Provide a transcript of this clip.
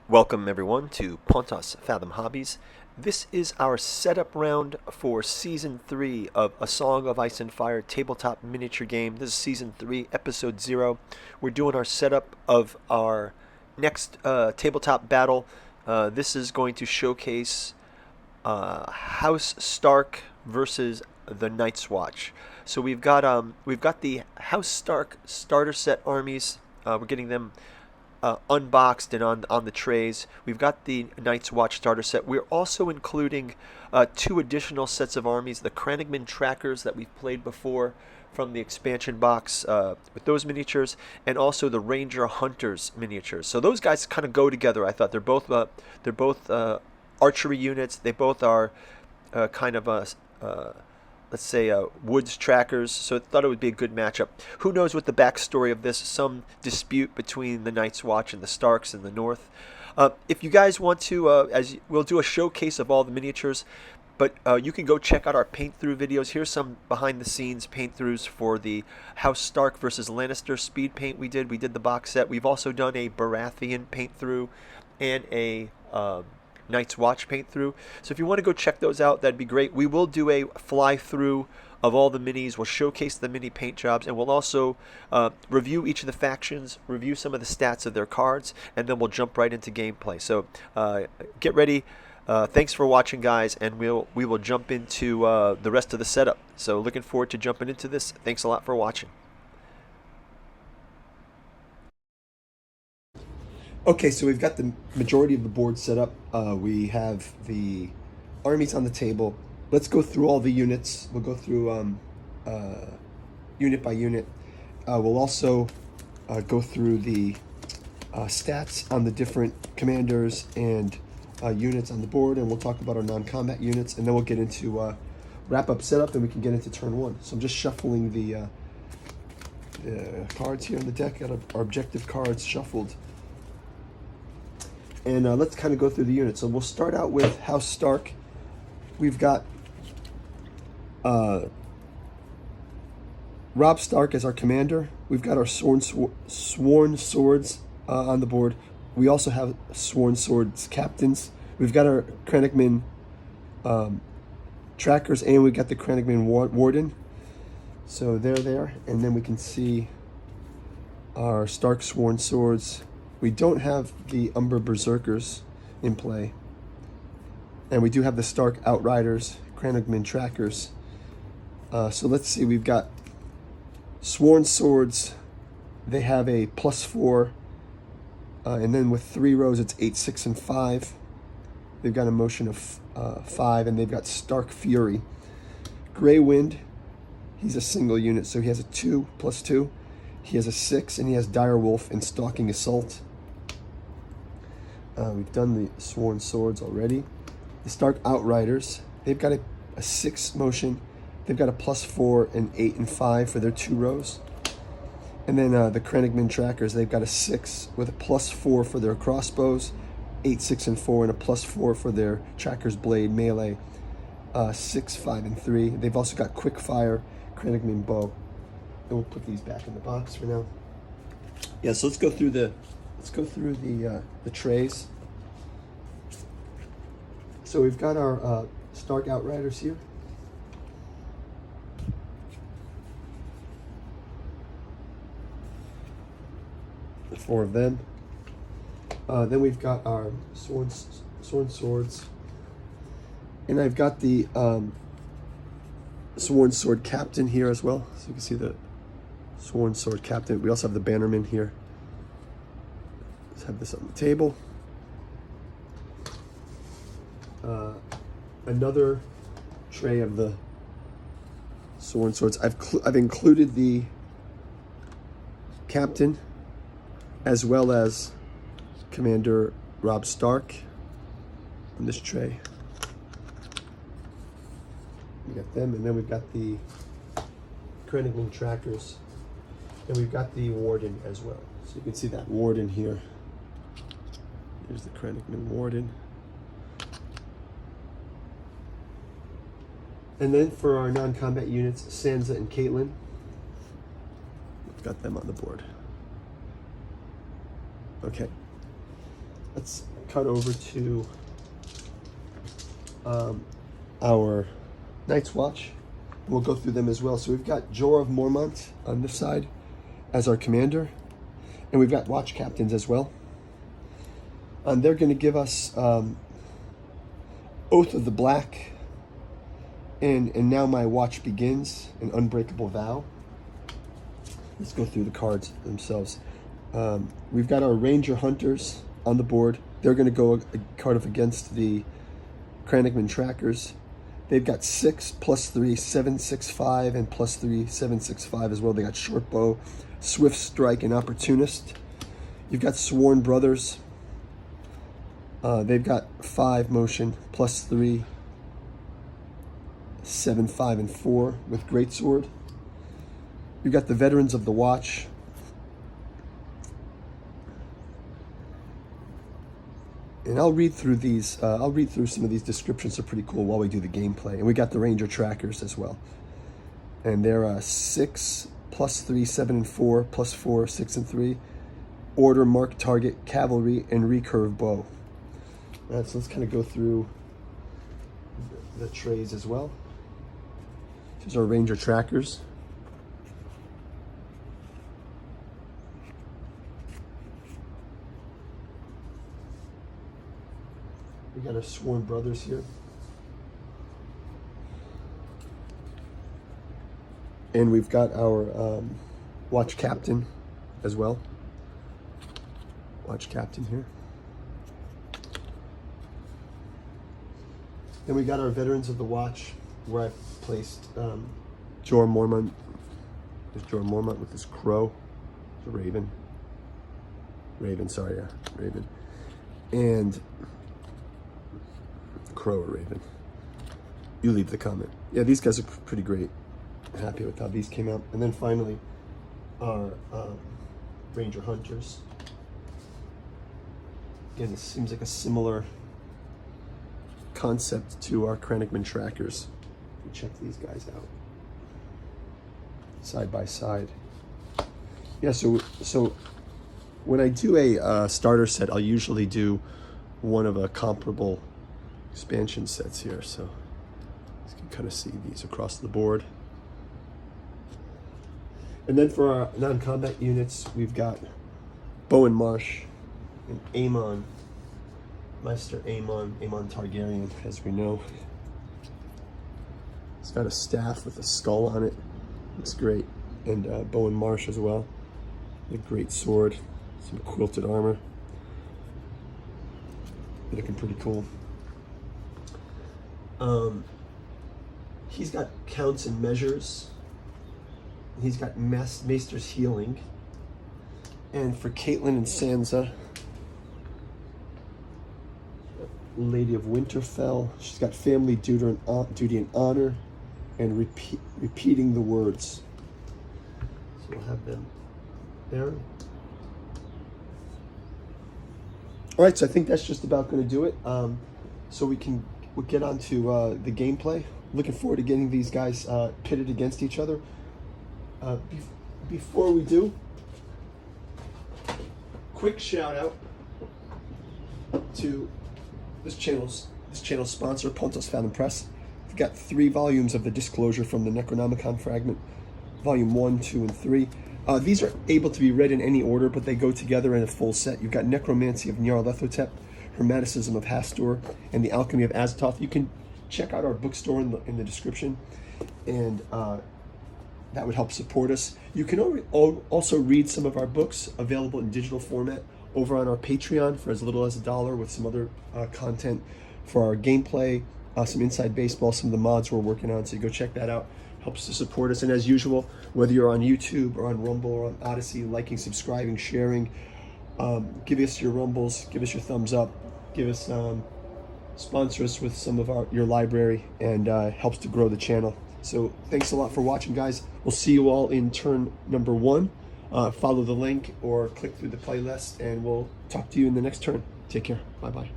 Welcome everyone to Pontos Fathom Hobbies. This is our setup round for Season 3 of A Song of Ice and Fire tabletop miniature game. This is Season 3, Episode 0. We're doing our setup of our next tabletop battle. This is going to showcase House Stark versus the Nightswatch. So we've got the House Stark starter set armies. We're getting them unboxed and on the trays. We've got the Night's Watch starter set. We're also including two additional sets of armies, the Kranigman trackers that we've played before from the expansion box with those miniatures, and also the Ranger Hunters miniatures. So those guys kind of go together. I thought they're both archery units. They both are kind of let's say woods trackers, so I thought it would be a good matchup. Who knows what the backstory of this, some dispute between the Night's Watch and the Starks in the north. If you guys want to, we'll do a showcase of all the miniatures, but you can go check out our paint-through videos. Here's some behind-the-scenes paint-throughs for the House Stark versus Lannister speed paint we did. We did the box set. We've also done a Baratheon paint-through and a Night's Watch paint through. So if you want to go check those out, that'd be great. We will do a fly through of all the minis. We'll showcase the mini paint jobs, and we'll also review each of the factions, review some of the stats of their cards, and then we'll jump right into gameplay. So get ready. Thanks for watching, guys, and we will jump into the rest of the setup. So looking forward to jumping into this. Thanks a lot for watching. Okay, so we've got the majority of the board set up. We have the armies on the table. Let's go through all the units. We'll go through unit by unit. We'll also go through the stats on the different commanders and units on the board, and we'll talk about our non-combat units, and then we'll get into wrap-up setup, and we can get into turn one. So I'm just shuffling the cards here on the deck. Got our objective cards shuffled. And let's kind of go through the units. So we'll start out with House Stark. We've got Robb Stark as our commander. We've got our sworn swords on the board. We also have sworn swords captains. We've got our Kranigman trackers, and we've got the Kranigman warden. So they're there. And then we can see our Stark sworn swords. We don't have the Umber Berserkers in play. And we do have the Stark Outriders, Kranigman Trackers. So let's see, we've got Sworn Swords. They have a +4. And then with 3 rows, it's 8, 6, and 5. They've got a motion of 5, and they've got Stark Fury. Grey Wind, he's a single unit, so he has a 2, +2. He has a 6, and he has Dire Wolf and Stalking Assault. We've done the Sworn Swords already. The Stark Outriders, they've got a 6 motion. They've got a +4 and 8 and 5 for their 2 rows. And then the Kranigman Trackers, they've got a 6 with a +4 for their crossbows, 8, 6, and 4, and a +4 for their Tracker's Blade melee, 6, 5, and 3. They've also got Quick Fire, Kranigman Bow. And we'll put these back in the box for now. Yeah, so let's go through the trays. So we've got our Stark Outriders here. The 4 of them. Then we've got our sworn swords. And I've got the Sworn Sword Captain here as well. So you can see the Sworn Sword Captain. We also have the Bannerman here. Let's have this on the table. Another tray of the Sworn Swords. I've included the Captain as well as Commander Robb Stark on this tray. We got them, and then we've got the Kranigman Trackers, and we've got the Warden as well. So you can see that Warden here. Here's the Kranigman Warden. And then for our non-combat units, Sansa and Caitlyn. We've got them on the board. Okay. Let's cut over to our Nightswatch. We'll go through them as well. So we've got Jorah of Mormont on this side as our commander, and we've got watch captains as well. And they're going to give us Oath of the Black, and Now My Watch Begins, an Unbreakable Vow. Let's go through the cards themselves. We've got our Ranger Hunters on the board. They're going to go a card up against the Crannogman Trackers. They've got 6 +3 765 and +3 765 as well. They got Short Bow, Swift Strike, and Opportunist. You've got Sworn Brothers. They've got 5 motion +3 7 5 and 4 with Greatsword. You've got the Veterans of the Watch. And I'll read through these. I'll read through some of these descriptions. They're pretty cool while we do the gameplay. And we got the Ranger Trackers as well. And they're 6 +3 7 and 4 +4 6 and 3. Order, Mark, Target, Cavalry, and Recurve Bow. All right, so let's kind of go through the trays as well. Here's our Ranger Trackers. We got our Sworn Brothers here. And we've got our Watch Captain as well. Watch Captain here. Then we got our Veterans of the Watch, where I've placed Jorah Mormont. There's Jorah Mormont with this crow. It's a raven. Raven, sorry, yeah, raven. And crow or raven. You leave the comment. Yeah, these guys are pretty great. Happy with how these came out. And then finally, our Ranger Hunters. Again, this seems like a similar concept to our Crannogman Trackers. We check these guys out side by side. Yeah, so when I do a starter set, I'll usually do one of a comparable expansion sets here. So you can kind of see these across the board. And then for our non-combat units, we've got Bowen Marsh and Aemon, Maester Aemon Targaryen, as we know. He's got a staff with a skull on it. Looks great. And Bowen Marsh as well. A great sword, some quilted armor. Looking pretty cool. He's got Counts and Measures. He's got Maester's Healing. And for Caitlin and Sansa, Lady of Winterfell, she's got Family Duty and Honor, and repeating the words. So we'll have them there. All right, so I think that's just about going to do it. So we'll get on to the gameplay. Looking forward to getting these guys pitted against each other. Before we do, quick shout out to this channel's sponsor, Pontos Fountain Press. We've got 3 volumes of the Disclosure from the Necronomicon Fragment, Volume 1, 2, and 3. These are able to be read in any order, but they go together in a full set. You've got Necromancy of Nyarlathotep, Hermeticism of Hastur, and the Alchemy of Azathoth. You can check out our bookstore in the description, and that would help support us. You can also read some of our books available in digital format over on our Patreon for as little as $1, with some other content for our gameplay, some Inside Baseball, some of the mods we're working on. So you go check that out. Helps to support us. And as usual, whether you're on YouTube or on Rumble or on Odyssey, liking, subscribing, sharing, give us your rumbles, give us your thumbs up, give us sponsor us with some of your library, and helps to grow the channel. So thanks a lot for watching, guys. We'll see you all in turn number 1. Follow the link or click through the playlist, and we'll talk to you in the next turn. Take care. Bye-bye.